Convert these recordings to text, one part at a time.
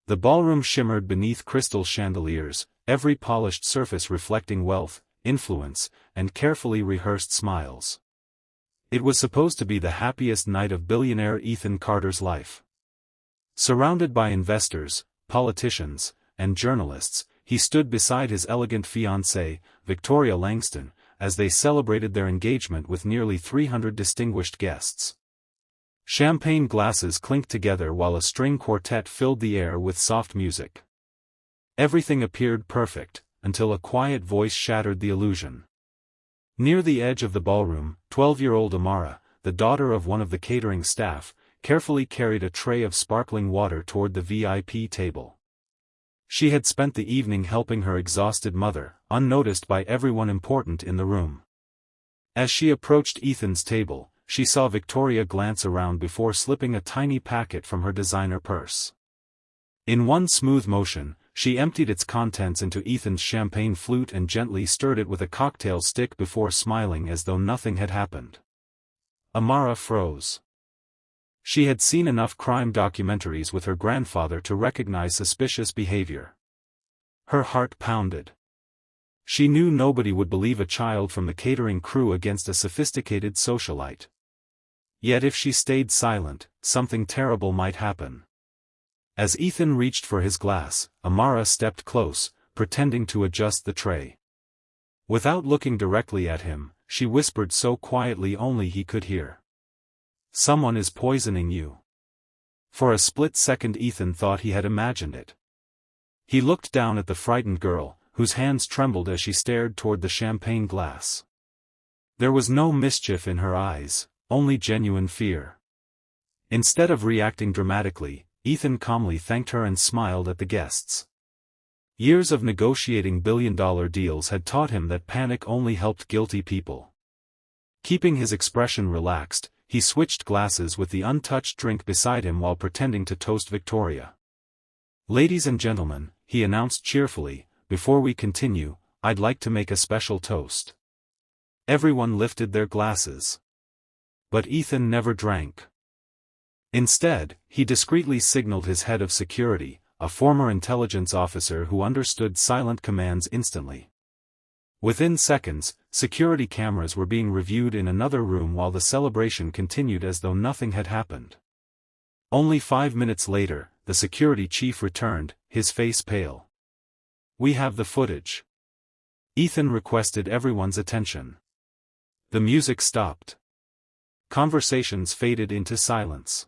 The ballroom shimmered beneath crystal chandeliers, every polished surface reflecting wealth, influence, and carefully rehearsed smiles. It was supposed to be the happiest night of billionaire Ethan Carter's life. Surrounded by investors, politicians, and journalists, he stood beside his elegant fiancée, Victoria Langston, as they celebrated their engagement with nearly 300 distinguished guests. Champagne glasses clinked together while a string quartet filled the air with soft music. Everything appeared perfect, until a quiet voice shattered the illusion. Near the edge of the ballroom, 12-year-old Amara, the daughter of one of the catering staff, carefully carried a tray of sparkling water toward the VIP table. She had spent the evening helping her exhausted mother, unnoticed by everyone important in the room. As she approached Ethan's table, she saw Victoria glance around before slipping a tiny packet from her designer purse. In one smooth motion, she emptied its contents into Ethan's champagne flute and gently stirred it with a cocktail stick before smiling as though nothing had happened. Amara froze. She had seen enough crime documentaries with her grandfather to recognize suspicious behavior. Her heart pounded. She knew nobody would believe a child from the catering crew against a sophisticated socialite. Yet if she stayed silent, something terrible might happen. As Ethan reached for his glass, Amara stepped close, pretending to adjust the tray. Without looking directly at him, she whispered so quietly only he could hear. "Someone is poisoning you." For a split second Ethan thought he had imagined it. He looked down at the frightened girl, whose hands trembled as she stared toward the champagne glass. There was no mischief in her eyes, only genuine fear. Instead of reacting dramatically, Ethan calmly thanked her and smiled at the guests. Years of negotiating billion-dollar deals had taught him that panic only helped guilty people. Keeping his expression relaxed, he switched glasses with the untouched drink beside him while pretending to toast Victoria. "Ladies and gentlemen," he announced cheerfully, "before we continue, I'd like to make a special toast." Everyone lifted their glasses. But Ethan never drank. Instead, he discreetly signaled his head of security, a former intelligence officer who understood silent commands instantly. Within seconds, security cameras were being reviewed in another room while the celebration continued as though nothing had happened. Only 5 minutes later, the security chief returned, his face pale. "We have the footage." Ethan requested everyone's attention. The music stopped. Conversations faded into silence.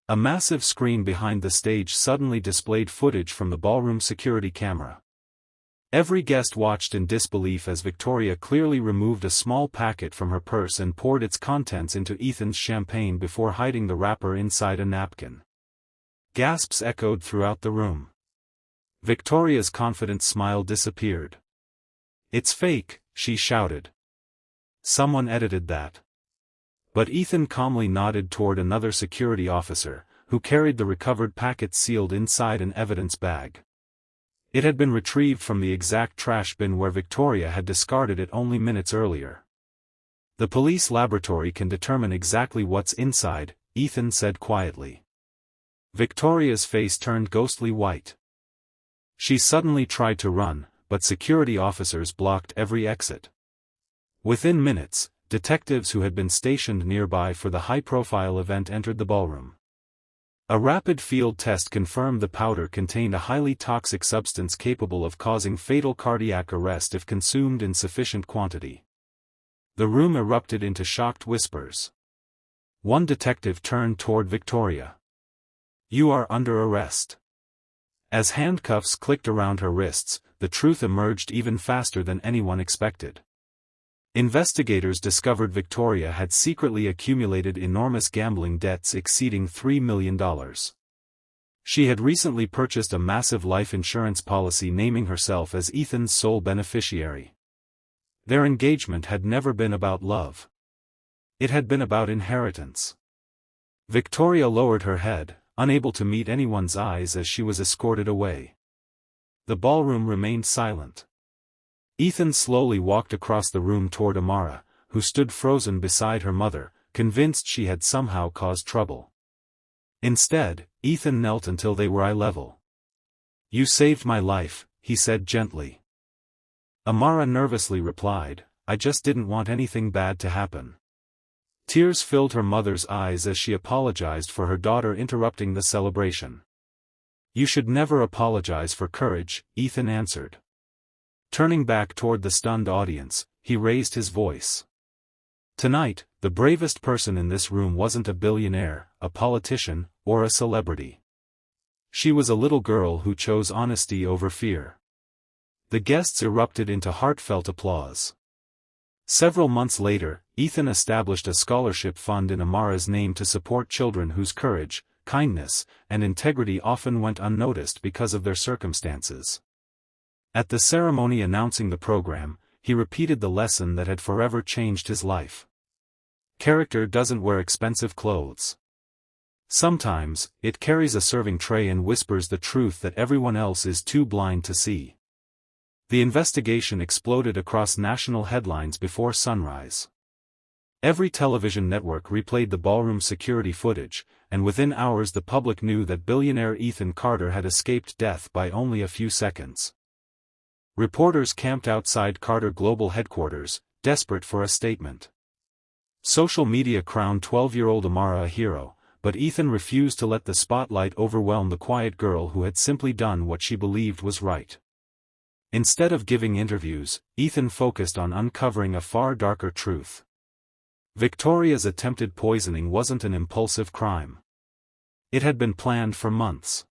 A massive screen behind the stage suddenly displayed footage from the ballroom security camera. Every guest watched in disbelief as Victoria clearly removed a small packet from her purse and poured its contents into Ethan's champagne before hiding the wrapper inside a napkin. Gasps echoed throughout the room. Victoria's confident smile disappeared. "It's fake," she shouted. "Someone edited that." But Ethan calmly nodded toward another security officer, who carried the recovered packet sealed inside an evidence bag. It had been retrieved from the exact trash bin where Victoria had discarded it only minutes earlier. "The police laboratory can determine exactly what's inside," Ethan said quietly. Victoria's face turned ghostly white. She suddenly tried to run, but security officers blocked every exit. Within minutes, detectives who had been stationed nearby for the high-profile event entered the ballroom. A rapid field test confirmed the powder contained a highly toxic substance capable of causing fatal cardiac arrest if consumed in sufficient quantity. The room erupted into shocked whispers. One detective turned toward Victoria. "You are under arrest." As handcuffs clicked around her wrists, the truth emerged even faster than anyone expected. Investigators discovered Victoria had secretly accumulated enormous gambling debts exceeding $3 million. She had recently purchased a massive life insurance policy naming herself as Ethan's sole beneficiary. Their engagement had never been about love. It had been about inheritance. Victoria lowered her head, unable to meet anyone's eyes as she was escorted away. The ballroom remained silent. Ethan slowly walked across the room toward Amara, who stood frozen beside her mother, convinced she had somehow caused trouble. Instead, Ethan knelt until they were eye level. You saved my life, he said gently. Amara nervously replied, I just didn't want anything bad to happen. Tears filled her mother's eyes as she apologized for her daughter interrupting the celebration. You should never apologize for courage, Ethan answered. Turning back toward the stunned audience, he raised his voice. Tonight, the bravest person in this room wasn't a billionaire, a politician, or a celebrity. She was a little girl who chose honesty over fear. The guests erupted into heartfelt applause. Several months later, Ethan established a scholarship fund in Amara's name to support children whose courage, kindness, and integrity often went unnoticed because of their circumstances. At the ceremony announcing the program, he repeated the lesson that had forever changed his life. Character doesn't wear expensive clothes. Sometimes, it carries a serving tray and whispers the truth that everyone else is too blind to see. The investigation exploded across national headlines before sunrise. Every television network replayed the ballroom security footage, and within hours the public knew that billionaire Ethan Carter had escaped death by only a few seconds. Reporters camped outside Carter Global headquarters, desperate for a statement. Social media crowned 12-year-old Amara a hero, but Ethan refused to let the spotlight overwhelm the quiet girl who had simply done what she believed was right. Instead of giving interviews, Ethan focused on uncovering a far darker truth. Victoria's attempted poisoning wasn't an impulsive crime. It had been planned for months.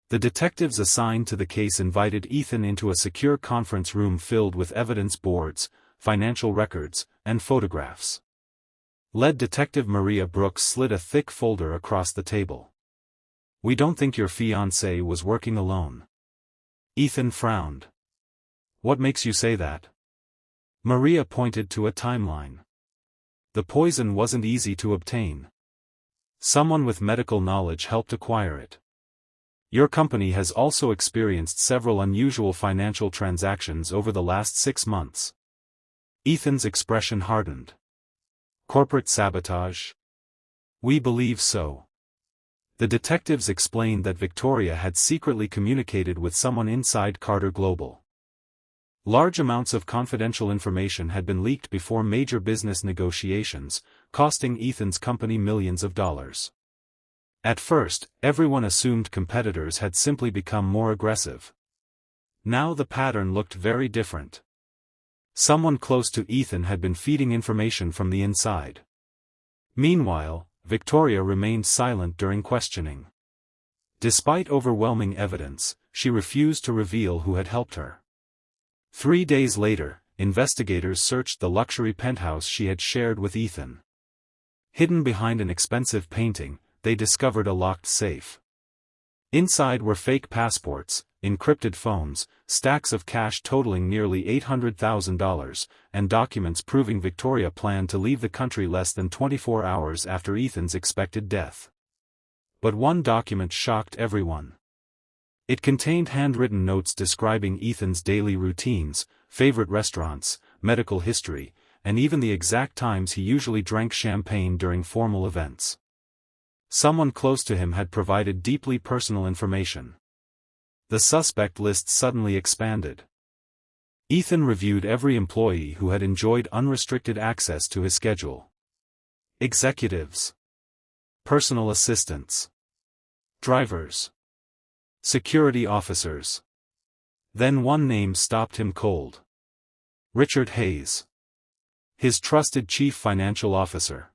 The detectives assigned to the case invited Ethan into a secure conference room filled with evidence boards, financial records, and photographs. Lead Detective Maria Brooks slid a thick folder across the table. We don't think your fiancée was working alone. Ethan frowned. What makes you say that? Maria pointed to a timeline. The poison wasn't easy to obtain. Someone with medical knowledge helped acquire it. Your company has also experienced several unusual financial transactions over the last 6 months. Ethan's expression hardened. Corporate sabotage? We believe so. The detectives explained that Victoria had secretly communicated with someone inside Carter Global. Large amounts of confidential information had been leaked before major business negotiations, costing Ethan's company millions of dollars. At first, everyone assumed competitors had simply become more aggressive. Now the pattern looked very different. Someone close to Ethan had been feeding information from the inside. Meanwhile, Victoria remained silent during questioning. Despite overwhelming evidence, she refused to reveal who had helped her. 3 days later, investigators searched the luxury penthouse she had shared with Ethan. Hidden behind an expensive painting, they discovered a locked safe. Inside were fake passports, encrypted phones, stacks of cash totaling nearly $800,000, and documents proving Victoria planned to leave the country less than 24 hours after Ethan's expected death. But one document shocked everyone. It contained handwritten notes describing Ethan's daily routines, favorite restaurants, medical history, and even the exact times he usually drank champagne during formal events. Someone close to him had provided deeply personal information. The suspect list suddenly expanded. Ethan reviewed every employee who had enjoyed unrestricted access to his schedule. Executives. Personal assistants. Drivers. Security officers. Then one name stopped him cold. Richard Hayes. His trusted chief financial officer.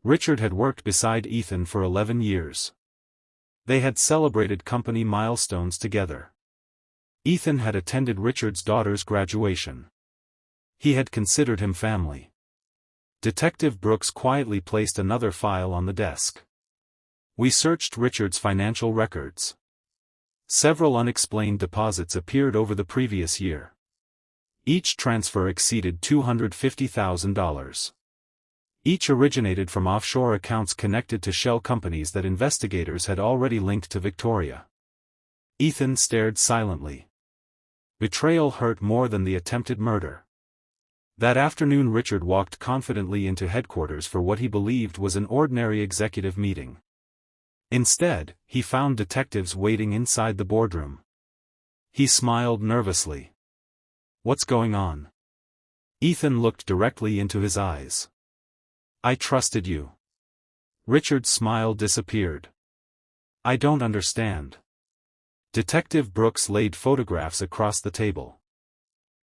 Richard had worked beside Ethan for 11 years. They had celebrated company milestones together. Ethan had attended Richard's daughter's graduation. He had considered him family. Detective Brooks quietly placed another file on the desk. We searched Richard's financial records. Several unexplained deposits appeared over the previous year. Each transfer exceeded $250,000. Each originated from offshore accounts connected to shell companies that investigators had already linked to Victoria. Ethan stared silently. Betrayal hurt more than the attempted murder. That afternoon Richard walked confidently into headquarters for what he believed was an ordinary executive meeting. Instead, he found detectives waiting inside the boardroom. He smiled nervously. "What's going on?" Ethan looked directly into his eyes. "I trusted you." Richard's smile disappeared. "I don't understand." Detective Brooks laid photographs across the table.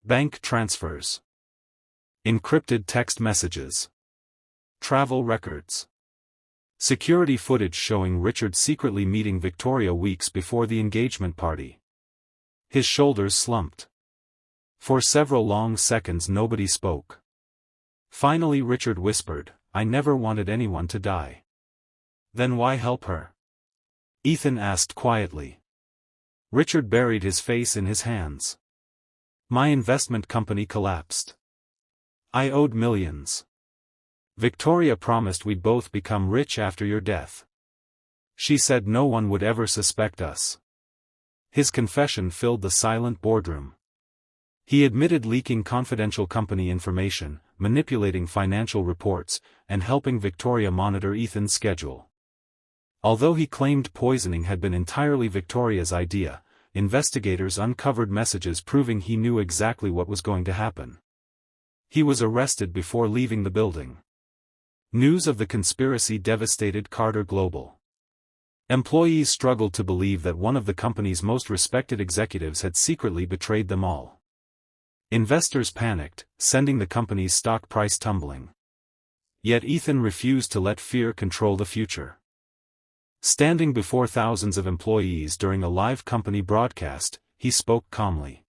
Bank transfers. Encrypted text messages. Travel records. Security footage showing Richard secretly meeting Victoria weeks before the engagement party. His shoulders slumped. For several long seconds nobody spoke. Finally Richard whispered, "I never wanted anyone to die." "Then why help her?" Ethan asked quietly. Richard buried his face in his hands. "My investment company collapsed. I owed millions. Victoria promised we'd both become rich after your death. She said no one would ever suspect us." His confession filled the silent boardroom. He admitted leaking confidential company information, manipulating financial reports, and helping Victoria monitor Ethan's schedule. Although he claimed poisoning had been entirely Victoria's idea, investigators uncovered messages proving he knew exactly what was going to happen. He was arrested before leaving the building. News of the conspiracy devastated Carter Global. Employees struggled to believe that one of the company's most respected executives had secretly betrayed them all. Investors panicked, sending the company's stock price tumbling. Yet Ethan refused to let fear control the future. Standing before thousands of employees during a live company broadcast, he spoke calmly.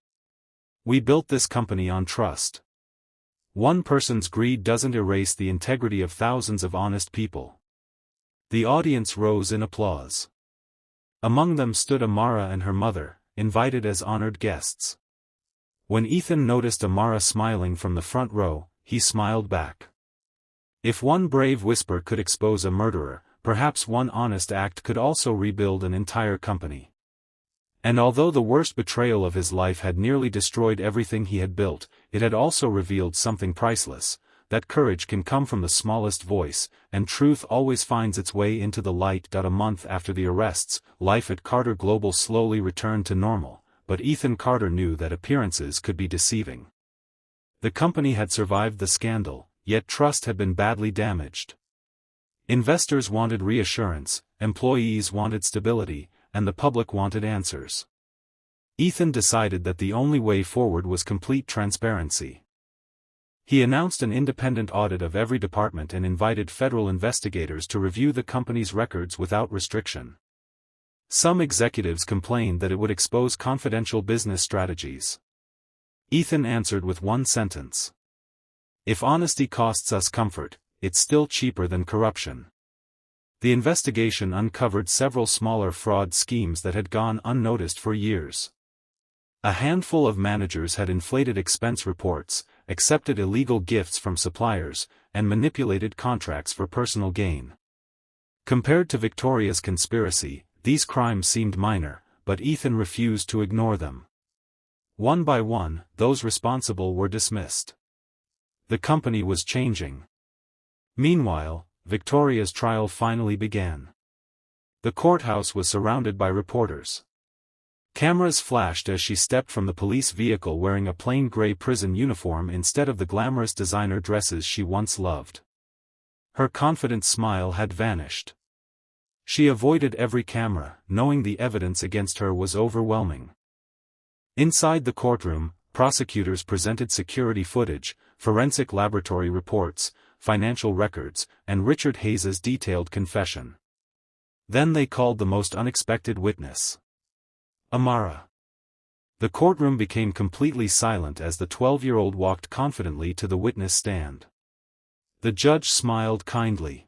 "We built this company on trust. One person's greed doesn't erase the integrity of thousands of honest people." The audience rose in applause. Among them stood Amara and her mother, invited as honored guests. When Ethan noticed Amara smiling from the front row, he smiled back. If one brave whisper could expose a murderer, perhaps one honest act could also rebuild an entire company. And although the worst betrayal of his life had nearly destroyed everything he had built, it had also revealed something priceless, that courage can come from the smallest voice, and truth always finds its way into the light. A month after the arrests, life at Carter Global slowly returned to normal, but Ethan Carter knew that appearances could be deceiving. The company had survived the scandal, yet trust had been badly damaged. Investors wanted reassurance, employees wanted stability, and the public wanted answers. Ethan decided that the only way forward was complete transparency. He announced an independent audit of every department and invited federal investigators to review the company's records without restriction. Some executives complained that it would expose confidential business strategies. Ethan answered with one sentence. "If honesty costs us comfort, it's still cheaper than corruption." The investigation uncovered several smaller fraud schemes that had gone unnoticed for years. A handful of managers had inflated expense reports, accepted illegal gifts from suppliers, and manipulated contracts for personal gain. Compared to Victoria's conspiracy, these crimes seemed minor, but Ethan refused to ignore them. One by one, those responsible were dismissed. The company was changing. Meanwhile, Victoria's trial finally began. The courthouse was surrounded by reporters. Cameras flashed as she stepped from the police vehicle wearing a plain gray prison uniform instead of the glamorous designer dresses she once loved. Her confident smile had vanished. She avoided every camera, knowing the evidence against her was overwhelming. Inside the courtroom, prosecutors presented security footage, forensic laboratory reports, financial records, and Richard Hayes's detailed confession. Then they called the most unexpected witness. Amara. The courtroom became completely silent as the 12-year-old walked confidently to the witness stand. The judge smiled kindly.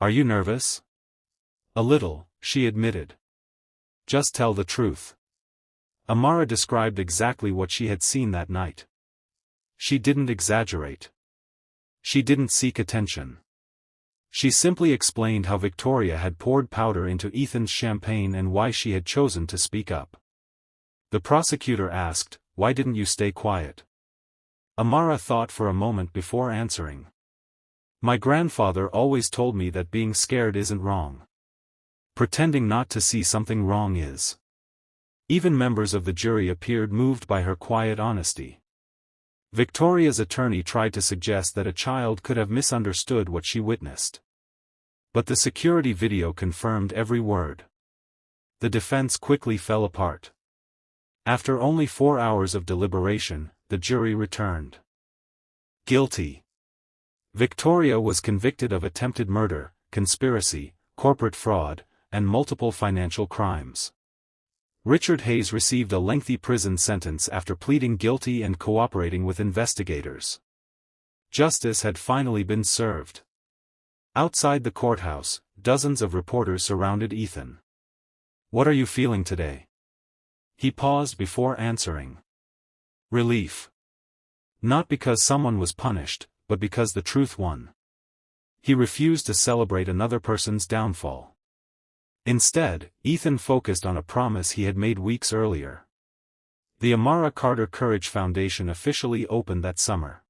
"Are you nervous?" "A little," she admitted. "Just tell the truth." Amara described exactly what she had seen that night. She didn't exaggerate. She didn't seek attention. She simply explained how Victoria had poured powder into Ethan's champagne and why she had chosen to speak up. The prosecutor asked, "Why didn't you stay quiet?" Amara thought for a moment before answering. "My grandfather always told me that being scared isn't wrong." pretending not to see something wrong is. Even members of the jury appeared moved by her quiet honesty. Victoria's attorney tried to suggest that a child could have misunderstood what she witnessed. But the security video confirmed every word. The defense quickly fell apart. After only 4 hours of deliberation, the jury returned guilty. Victoria was convicted of attempted murder, conspiracy, corporate fraud, and multiple financial crimes. Richard Hayes received a lengthy prison sentence after pleading guilty and cooperating with investigators. Justice had finally been served. Outside the courthouse, dozens of reporters surrounded Ethan. "What are you feeling today?" He paused before answering. "Relief. Not because someone was punished, but because the truth won." He refused to celebrate another person's downfall. Instead, Ethan focused on a promise he had made weeks earlier. The Amara Carter Courage Foundation officially opened that summer.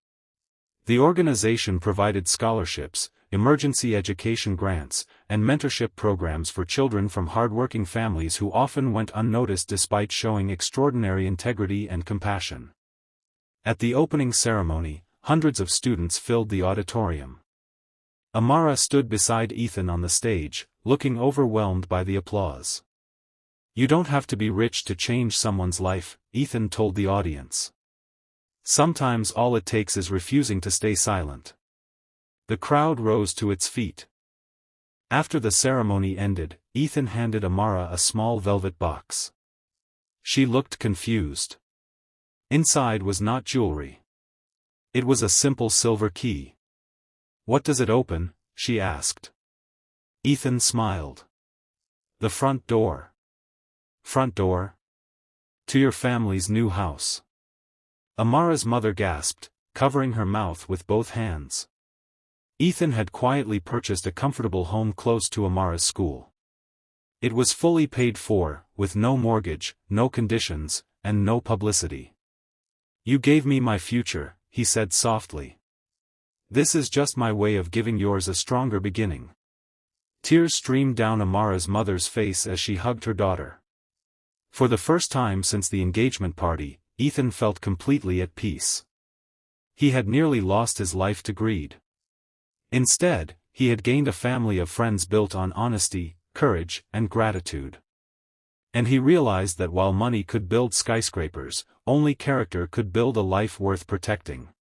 The organization provided scholarships, emergency education grants, and mentorship programs for children from hardworking families who often went unnoticed despite showing extraordinary integrity and compassion. At the opening ceremony, hundreds of students filled the auditorium. Amara stood beside Ethan on the stage, looking overwhelmed by the applause. "You don't have to be rich to change someone's life," Ethan told the audience. "Sometimes all it takes is refusing to stay silent." The crowd rose to its feet. After the ceremony ended, Ethan handed Amara a small velvet box. She looked confused. Inside was not jewelry. It was a simple silver key. "What does it open?" she asked. Ethan smiled. "The front door." "Front door?" "To your family's new house." Amara's mother gasped, covering her mouth with both hands. Ethan had quietly purchased a comfortable home close to Amara's school. It was fully paid for, with no mortgage, no conditions, and no publicity. "You gave me my future," he said softly. "This is just my way of giving yours a stronger beginning." Tears streamed down Amara's mother's face as she hugged her daughter. For the first time since the engagement party, Ethan felt completely at peace. He had nearly lost his life to greed. Instead, he had gained a family of friends built on honesty, courage, and gratitude. And he realized that while money could build skyscrapers, only character could build a life worth protecting.